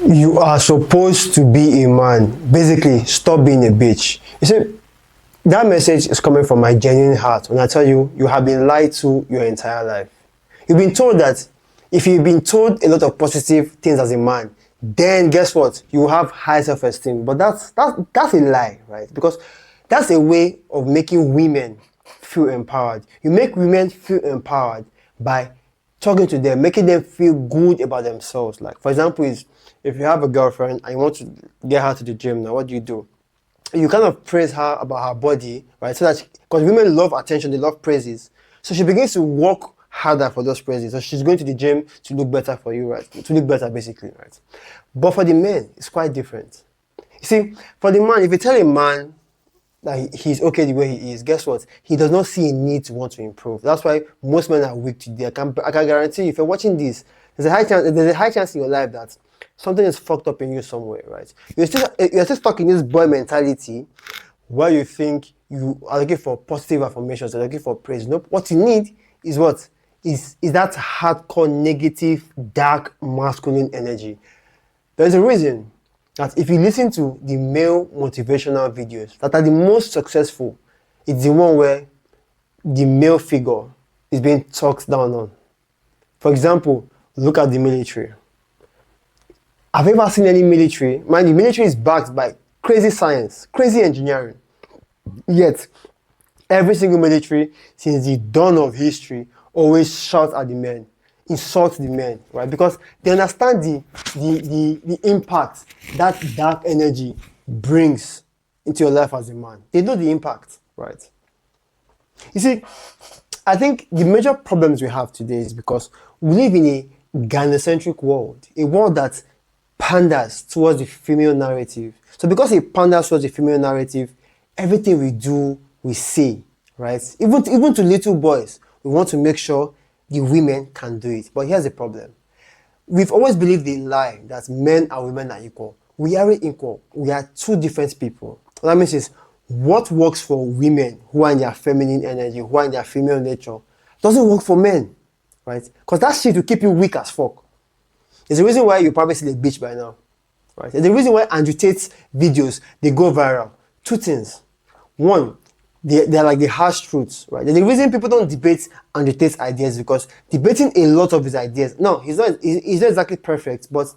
You are supposed to be a man. Basically, stop being a bitch. You see, that message is coming from my genuine heart when I tell you, you have been lied to your entire life. You've been told that if you've been told a lot of positive things as a man, then guess what? You have high self-esteem. But that's a lie, right? Because that's a way of making women feel empowered. You make women feel empowered by talking to them, making them feel good about themselves. Like, for example, is if you have a girlfriend and you want to get her to the gym, now what do? You kind of praise her about her body, right? So that, because women love attention, they love praises. So she begins to work harder for those praises. So she's going to the gym to look better for you, right? To look better, basically, right? But for the men, it's quite different. You see, for the man, if you tell a man that he's okay the way he is, guess what? He does not see a need to want to improve. That's why most men are weak today. I can guarantee you, if you're watching this, there's a high chance in your life that something is fucked up in you somewhere, right? You're still stuck in this boy mentality where you think you are looking for positive affirmations, you're looking for praise. Nope. What you need is what? Is that hardcore, negative, dark, masculine energy. There's a reason that if you listen to the male motivational videos that are the most successful, it's the one where the male figure is being talked down on. For example, look at the military. Have you ever seen any military? Mind, the military is backed by crazy science, crazy engineering. Yet, every single military since the dawn of history always shouts at the men, insults the men, right? Because they understand the impact that dark energy brings into your life as a man. They know the impact, right? You see, I think the major problems we have today is because we live in a gynocentric world, a world that panders towards the female narrative. So because it panders towards the female narrative, everything we do, we say, right? Even to little boys, we want to make sure the women can do it. But here's the problem. We've always believed the lie that men and women are equal. We aren't equal. We are two different people. What that means is what works for women who are in their feminine energy, who are in their female nature, doesn't work for men, right? Because that shit will keep you weak as fuck. There's a reason why you're probably still a bitch by now, right? There's a reason why Andrew Tate's videos, they go viral. Two things. One, they're like the harsh truths, right? The reason people don't debate Andrew Tate's ideas because debating a lot of his ideas, no, he's not exactly perfect, but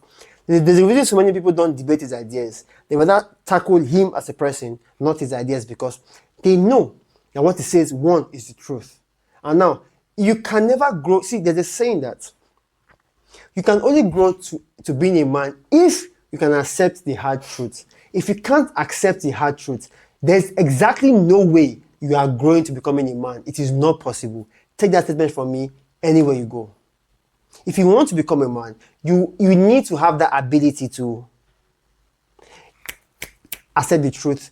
there's a reason so many people don't debate his ideas. They rather tackle him as a person, not his ideas, because they know that what he says, one, is the truth. And now, you can never grow. See, there's a saying that you can only grow to being a man if you can accept the hard truth. If you can't accept the hard truth, there's exactly no way you are growing to becoming a man. It is not possible. Take that statement from me anywhere you go. If you want to become a man, you need to have that ability to accept the truth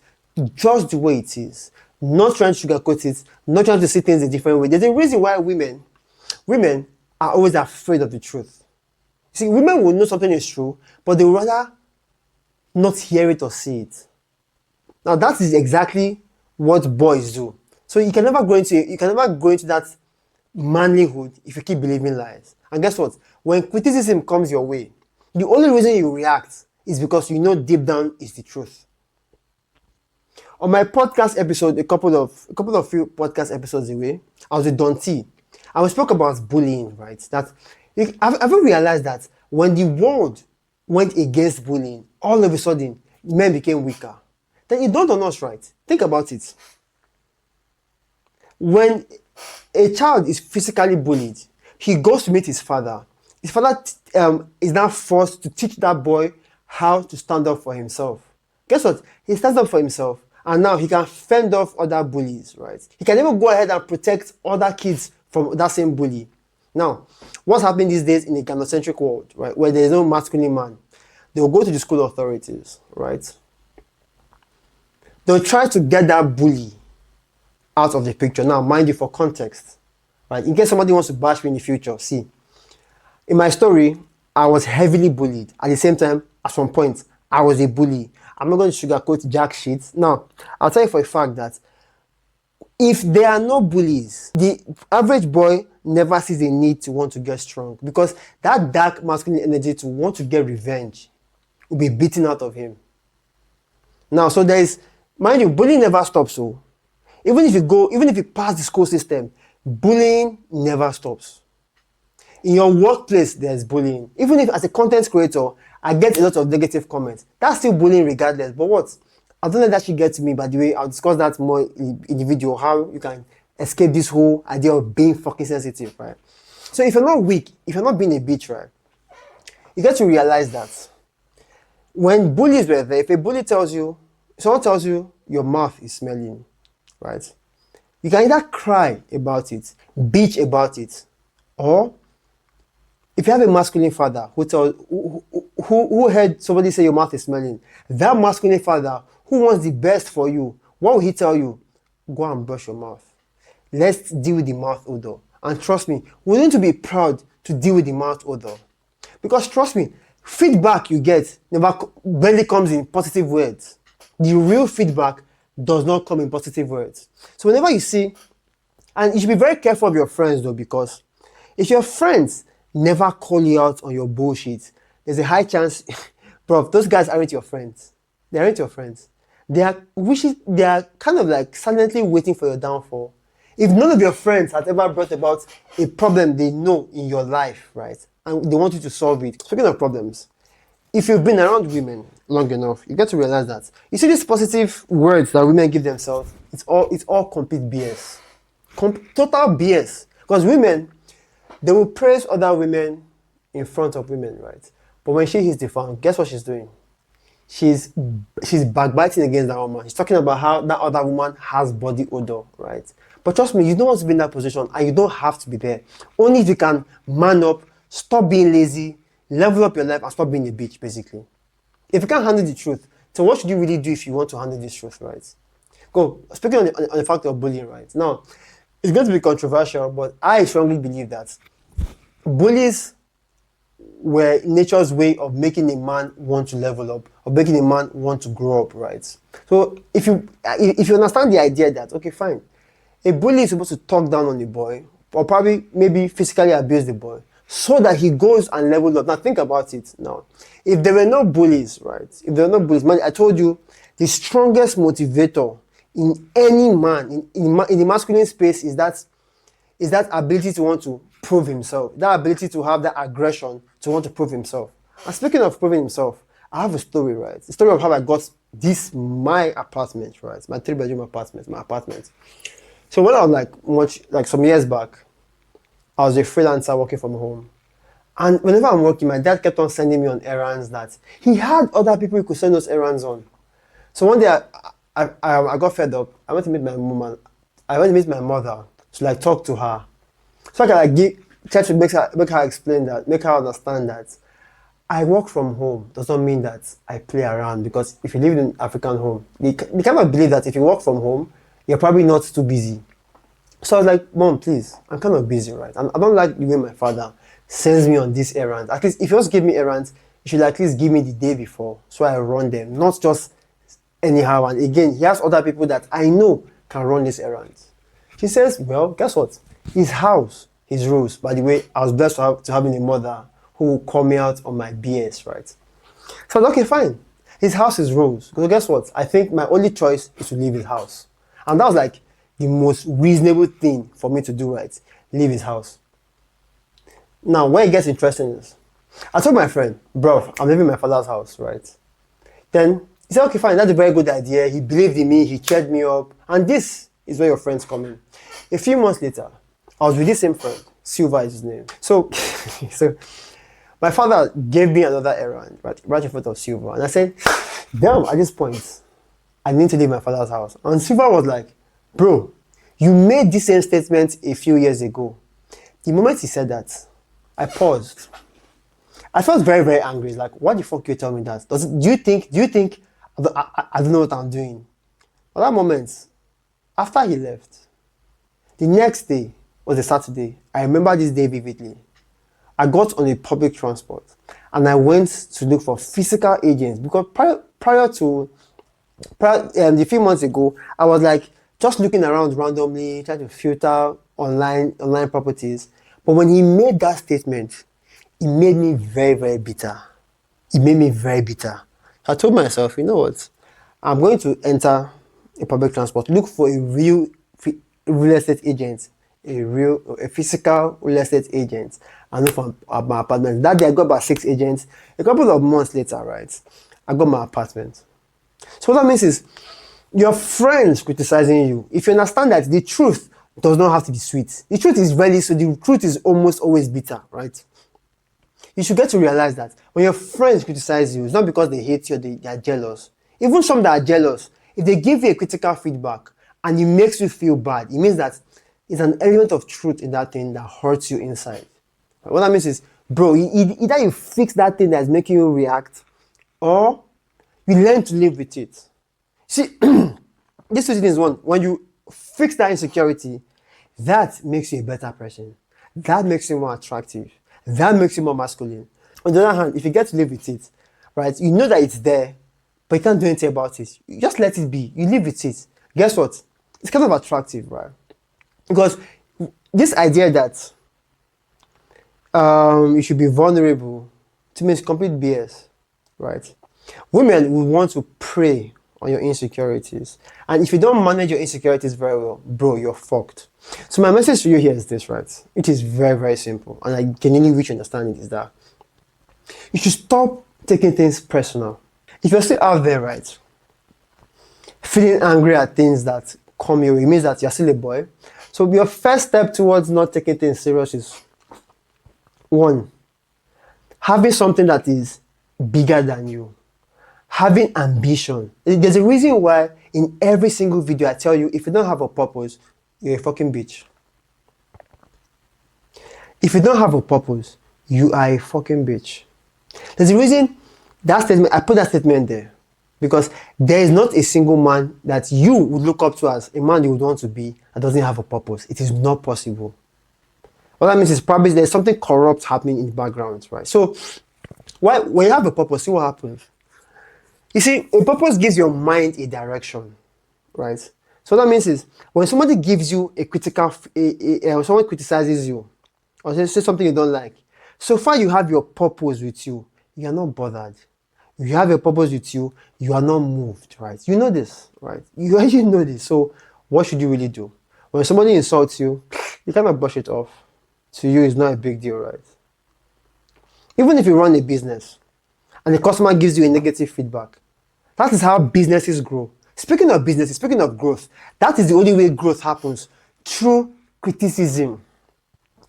just the way it is. Not trying to sugarcoat it, not trying to see things a different way. There's a reason why women are always afraid of the truth. See, women will know something is true, but they would rather not hear it or see it. Now that is exactly what boys do. So you can never go into that manlyhood if you keep believing lies. And guess what? When criticism comes your way, the only reason you react is because you know deep down is the truth. On my podcast episode, a couple of few podcast episodes away, I was with Don T. And we spoke about bullying, right? That have you realized that when the world went against bullying, all of a sudden men became weaker? Then it dawned on us, right? Think about it. When a child is physically bullied, he goes to meet his father. His father is now forced to teach that boy how to stand up for himself. Guess what? He stands up for himself, and now he can fend off other bullies, right? He can even go ahead and protect other kids from that same bully. Now, what's happening these days in a gynocentric world, right, where there is no masculine man? They will go to the school authorities, right? They'll try to get that bully out of the picture. Now, mind you, for context, right? In case somebody wants to bash me in the future, see, in my story, I was heavily bullied. At the same time, at some point, I was a bully. I'm not going to sugarcoat jack shit. Now, I'll tell you for a fact that if there are no bullies, the average boy never sees a need to want to get strong because that dark masculine energy to want to get revenge will be beaten out of him. Now, so there is, mind you, bullying never stops. So even if you pass the school system, bullying never stops. In your workplace, there's bullying. Even if as a content creator, I get a lot of negative comments, that's still bullying regardless. But what? I don't let that shit get to me, by the way. I'll discuss that more in the video, how you can escape this whole idea of being fucking sensitive, right? So if you're not weak, if you're not being a bitch, right, you get to realize that when bullies were there, if a bully tells you, someone tells you your mouth is smelling, right, you can either cry about it, bitch about it, or if you have a masculine father who heard somebody say your mouth is smelling, that masculine father who wants the best for you, what will he tell you? Go and brush your mouth. Let's deal with the mouth odor. And trust me, we need to be proud to deal with the mouth odor. Because trust me, feedback you get barely comes in positive words. The real feedback does not come in positive words. So whenever you see, and you should be very careful of your friends though, because if your friends never call you out on your bullshit, there's a high chance, bro, those guys aren't your friends. They aren't your friends. They are kind of like silently waiting for your downfall. If none of your friends had ever brought about a problem they know in your life, right, and they want you to solve it. Speaking of problems, if you've been around women long enough, you get to realize that you see these positive words that women give themselves, it's all complete BS. Total BS. Because women, they will praise other women in front of women, right? But when she hits the fan, guess what she's doing? She's backbiting against that woman. She's talking about how that other woman has body odor, right? But trust me, you don't want to be in that position, and you don't have to be there. Only if you can man up, stop being lazy, level up your life, and stop being a bitch, basically. If you can't handle the truth, so what should you really do if you want to handle this truth, right? Go. Speaking on the fact of bullying, right? Now, it's going to be controversial, but I strongly believe that bullies were nature's way of making a man want to level up, or making a man want to grow up, right? So if you understand the idea that, okay, fine, a bully is supposed to talk down on the boy, or probably maybe physically abuse the boy, so that he goes and level up. Now think about it now. If there were no bullies, right? If there were no bullies, man, I told you, the strongest motivator in any man, in the masculine space is that ability to want to prove himself, that ability to have that aggression to want to prove himself. And speaking of proving himself, I have a story, right? The story of how I got my apartment, right? My 3-bedroom apartment, my apartment. So when I was like some years back, I was a freelancer working from home. And whenever I'm working, my dad kept on sending me on errands that he had other people he could send those errands on. So one day I got fed up. I went to meet my mom. I went to meet my mother to like talk to her. So I can try to make her explain that, make her understand that I work from home does not mean that I play around, because if you live in an African home, they kind of believe that if you work from home, you're probably not too busy. So I was like, Mom, please, I'm kind of busy, right? I don't like the way my father sends me on these errands. At least if you just give me errands, you should at least give me the day before so I run them, not just anyhow. And again, he has other people that I know can run these errands. She says, well, guess what? His house, his rules. By the way, I was blessed to having a mother who will call me out on my BS, right? So I was like, okay, fine. His house is rules. So guess what? I think my only choice is to leave his house. And that was like the most reasonable thing for me to do, right? Leave his house. Now, where it gets interesting is, I told my friend, bro, I'm leaving my father's house, right? Then he said, okay, fine, that's a very good idea. He believed in me, he cheered me up. And this is where your friends come in. A few months later, I was with this same friend, Silva is his name. So my father gave me another errand, right in front of Silva. And I said, damn, at this point, I need to leave my father's house. And Silva was like, bro, you made this same statement a few years ago. The moment he said that, I paused. I felt very, very angry. It's like, what the fuck you tell me that? Do you think I don't know what I'm doing? At that moment, after he left, the next day was a Saturday. I remember this day vividly. I got on a public transport and I went to look for physical agents, because prior to a few months ago, I was like just looking around randomly, trying to filter online properties. But when he made that statement, it made me very, very bitter. It made me very bitter. I told myself, you know what? I'm going to enter a public transport, look for a real estate agent, a physical real estate agent, and look for my apartment. That day I got about 6 agents. A couple of months later, right, I got my apartment. So what that means is your friends criticizing you. If you understand that the truth does not have to be sweet, the truth is really so. The truth is almost always bitter, right? You should get to realize that when your friends criticize you, it's not because they hate you or they are jealous. Even some that are jealous, if they give you a critical feedback and it makes you feel bad, it means that it's an element of truth in that thing that hurts you inside. What that means is, bro, either you fix that thing that's making you react, or you learn to live with it. See, this is one. When you fix that insecurity, that makes you a better person. That makes you more attractive. That makes you more masculine. On the other hand, if you get to live with it, right, you know that it's there, but you can't do anything about it. You just let it be. You live with it. Guess what? It's kind of attractive, right? Because this idea that you should be vulnerable, to me, it's complete BS, right? Women will want to prey on your insecurities. And if you don't manage your insecurities very well, bro, you're fucked. So my message to you here is this, right? It is very, very simple. And I genuinely wish you understand it is that you should stop taking things personal. If you're still out there, right, feeling angry at things that come your way, it means that you're still a boy. So your first step towards not taking things serious is, one, having something that is bigger than you. Having ambition. There's a reason why in every single video I tell you, if you don't have a purpose, you're a fucking bitch. If you don't have a purpose, you are a fucking bitch. There's a reason that statement, I put that statement there, because there is not a single man that you would look up to as a man you would want to be that doesn't have a purpose. It is not possible. What that means is probably there's something corrupt happening in the background, right? So when you have a purpose, see what happens. You see, a purpose gives your mind a direction, right? So what that means is when somebody gives you a critical, when someone criticizes you, or say something you don't like, so far you have your purpose with you, you are not bothered. If you have your purpose with you, you are not moved, right? You know this, right? You actually know this. So what should you really do? When somebody insults you, you cannot brush it off. To you, it's not a big deal, right? Even if you run a business and the customer gives you a negative feedback, that is how businesses grow. Speaking of businesses, speaking of growth, that is the only way growth happens, through criticism.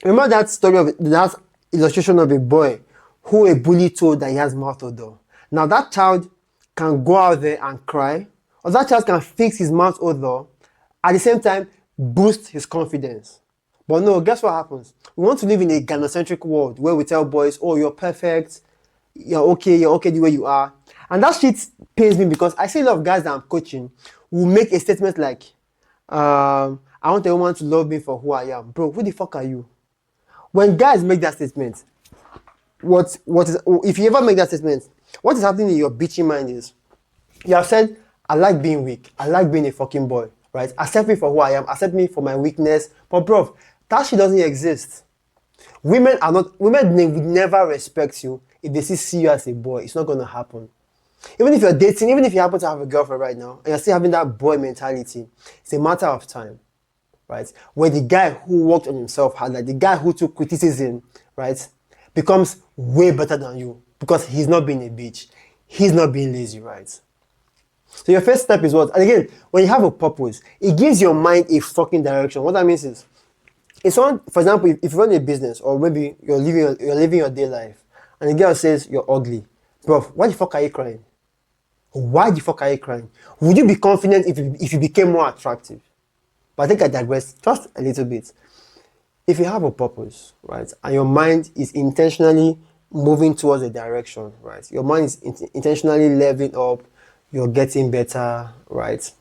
Remember that story of that illustration of a boy who a bully told that he has mouth odor. Now that child can go out there and cry, or that child can fix his mouth odor, at the same time boost his confidence. But no, guess what happens? We want to live in a gynocentric world where we tell boys, oh, you're perfect, you're okay the way you are. And that shit pains me because I see a lot of guys that I'm coaching who make a statement like, I want a woman to love me for who I am. Bro, who the fuck are you? When guys make that statement, if you ever make that statement, what is happening in your bitchy mind is, you have said, I like being weak, I like being a fucking boy, right? Accept me for who I am, accept me for my weakness. But bro, that shit doesn't exist. Women would never respect you if they see you as a boy. It's not going to happen. Even if you're dating, even if you happen to have a girlfriend right now, and you're still having that boy mentality, it's a matter of time, right? Where the guy who worked on himself hard, like the guy who took criticism, right, becomes way better than you because he's not being a bitch. He's not being lazy, right? So your first step is what? And again, when you have a purpose, it gives your mind a fucking direction. What that means is, if someone, for example, if you run a business, or maybe you're living your day life, and the girl says you're ugly, bro, why the fuck are you crying? Why the fuck are you crying? Would you be confident if you became more attractive? But I think I digress just a little bit. If you have a purpose, right, and your mind is intentionally moving towards a direction, right, your mind is intentionally leveling up, you're getting better, right,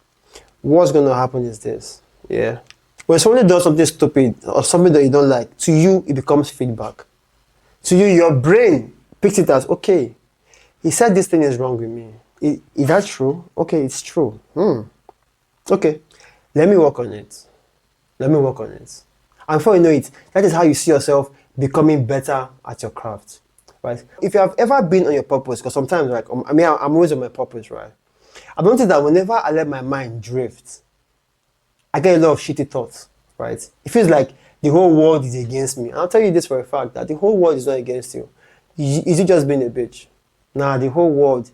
what's going to happen is this, yeah. When somebody does something stupid or something that you don't like, to you, it becomes feedback. To you, your brain picks it as, okay, he said this thing is wrong with me. Is that true? Okay, it's true. Okay, let me work on it. Let me work on it. And before you know it, that is how you see yourself becoming better at your craft. right? If you have ever been on your purpose, because sometimes, like, I mean, I'm always on my purpose, right? I've noticed that whenever I let my mind drift, I get a lot of shitty thoughts, right? It feels like the whole world is against me. And I'll tell you this for a fact, that the whole world is not against you. Is it just being a bitch? Nah, the whole world,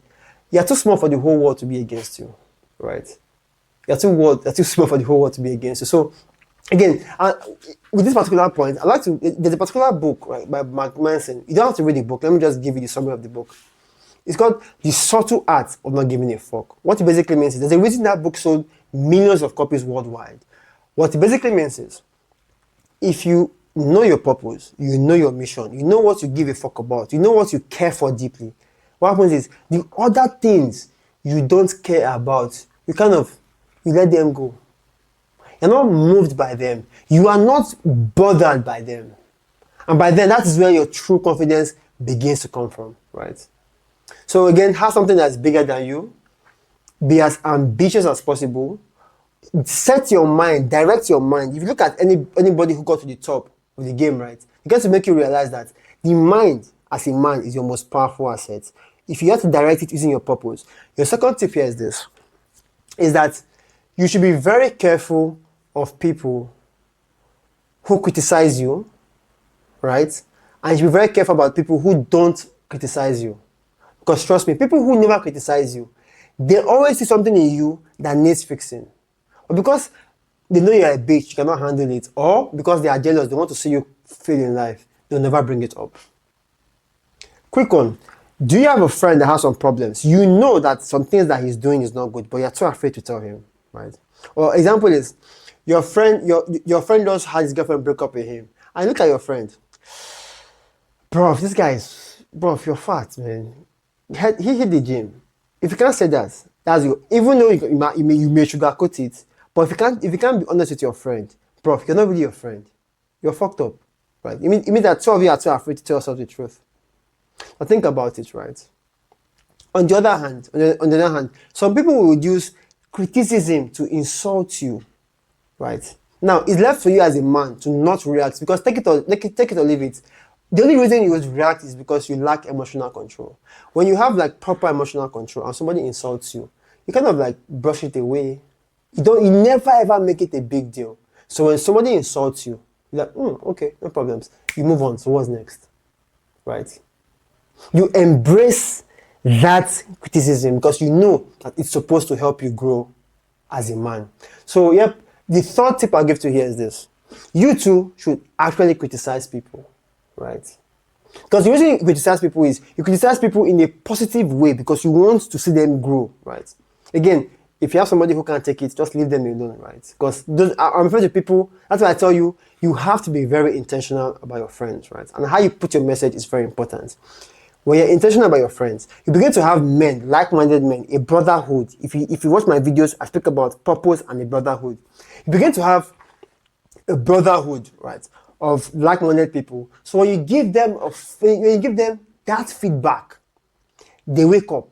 you're too small for the whole world to be against you, right? You're too small for the whole world to be against you. So, again, with this particular point, I like to. There's a particular book, right, by Mark Manson. You don't have to read the book. Let me just give you the summary of the book. It's called The Subtle Art of Not Giving a Fuck. What it basically means is there's a reason that book sold millions of copies worldwide. What it basically means is if you know your purpose, you know your mission, you know what you give a fuck about, you know what you care for deeply, what happens is the other things you don't care about, you let them go. You're not moved by them. You are not bothered by them. And by then, that is where your true confidence begins to come from, right? So again, have something that's bigger than you. Be as ambitious as possible. Set your mind, direct your mind. If you look at anybody who got to the top of the game, right, it gets to make you realize that the mind as a man is your most powerful asset. If you have to direct it using your purpose. Your second tip here is this, is that you should be very careful of people who criticize you, right? And you should be very careful about people who don't criticize you. Because trust me, people who never criticize you, they always see something in you that needs fixing. Or because they know you're a bitch, you cannot handle it, or because they are jealous, they want to see you fail in life, they'll never bring it up. Quick one. Do you have a friend that has some problems? You know that some things that he's doing is not good, but you're too afraid to tell him, right? Or example is, your friend just had his girlfriend break up with him. And look at your friend. Bro, you're fat, man. He hit the gym. If you can't say that, that's you. Even though you may sugarcoat it, but if you can't be honest with your friend, bro, you're not really your friend. You're fucked up, right? It means that two of you are too afraid to tell yourself the truth. But think about it, right? On the other hand, some people will use criticism to insult you, right? Now, it's left for you as a man to not react, because take it or leave it. The only reason you would react is because you lack emotional control. When you have like proper emotional control and somebody insults you, you kind of like brush it away. You never ever make it a big deal. So when somebody insults you, you're like, okay, no problems. You move on. So what's next? Right? You embrace that criticism because you know that it's supposed to help you grow as a man. So, yep, the third tip I'll give to you here is this. You too should actually criticize people, right? Because the reason you criticize people is you criticize people in a positive way because you want to see them grow, right? Again, if you have somebody who can't take it, just leave them alone, right? Because I'm afraid of people. That's why I tell you, you have to be very intentional about your friends, right? And how you put your message is very important. When you're intentional about your friends, you begin to have men, like-minded men, a brotherhood. If you watch my videos, I speak about purpose and a brotherhood. You begin to have a brotherhood, right, of like-minded people. So when you give them that feedback, they wake up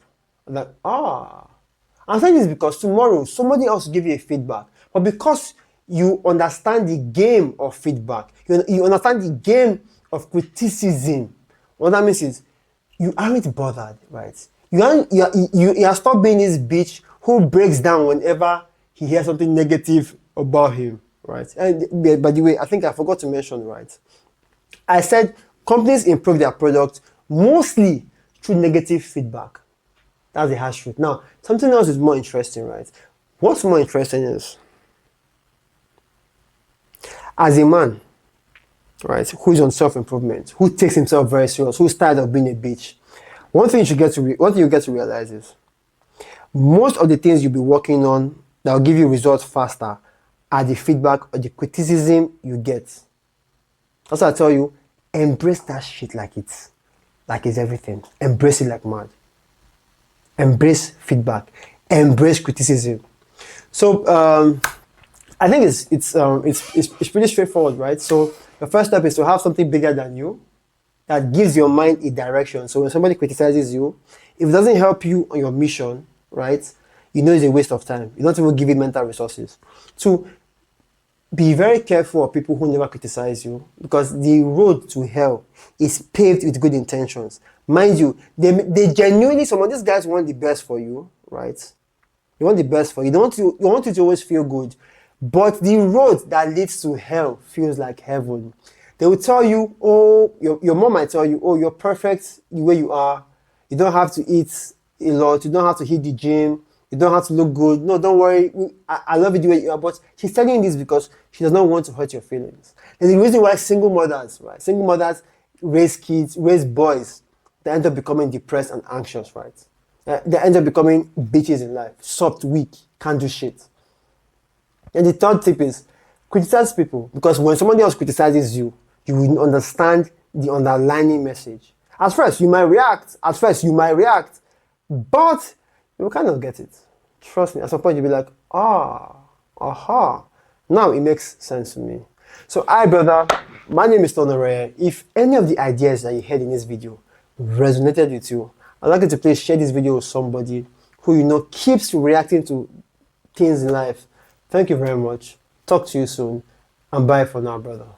like, I'm saying this because tomorrow somebody else will give you a feedback, but because you understand the game of feedback, you understand the game of criticism. What that means is you aren't bothered, right? You are stopped being this bitch who breaks down whenever he hears something negative about him, right? And by the way, I think I forgot to mention, right? I said companies improve their product mostly through negative feedback. That's the harsh truth. Now, something else is more interesting, right? What's more interesting is, as a man, right, who's on self-improvement, who takes himself very serious, who's tired of being a bitch, one thing you get to realize is, most of the things you'll be working on that will give you results faster are the feedback or the criticism you get. That's why I tell you, embrace that shit like it's everything. Embrace it like mad. Embrace feedback. Embrace criticism. So I think it's pretty straightforward, right? So the first step is to have something bigger than you that gives your mind a direction. So when somebody criticizes you, if it doesn't help you on your mission, right, you know it's a waste of time. You don't even give it mental resources. Two, Be very careful of people who never criticize you, because the road to hell is paved with good intentions. Mind you, they genuinely, some of these guys want the best for you, right? They want the best for you. They want you to always feel good. But the road that leads to hell feels like heaven. They will tell you, oh, your mom might tell you, oh, you're perfect the way you are. You don't have to eat a lot. You don't have to hit the gym. You don't have to look good. No, don't worry. I love you the way you are. But she's telling you this because she does not want to hurt your feelings. There's a reason why single mothers, right? Single mothers raise kids, raise boys. They end up becoming depressed and anxious, right? They end up becoming bitches in life. Soft, weak, can't do shit. And the third tip is criticize people, because when somebody else criticizes you, you will understand the underlying message. At first, you might react. But you will kind of get it. Trust me. At some point, you'll be like, aha. Now it makes sense to me. So, hi, brother. My name is Tonore. If any of the ideas that you heard in this video resonated with you, I'd like you to please share this video with somebody who you know keeps reacting to things in life. Thank you very much. Talk to you soon. And bye for now, brother.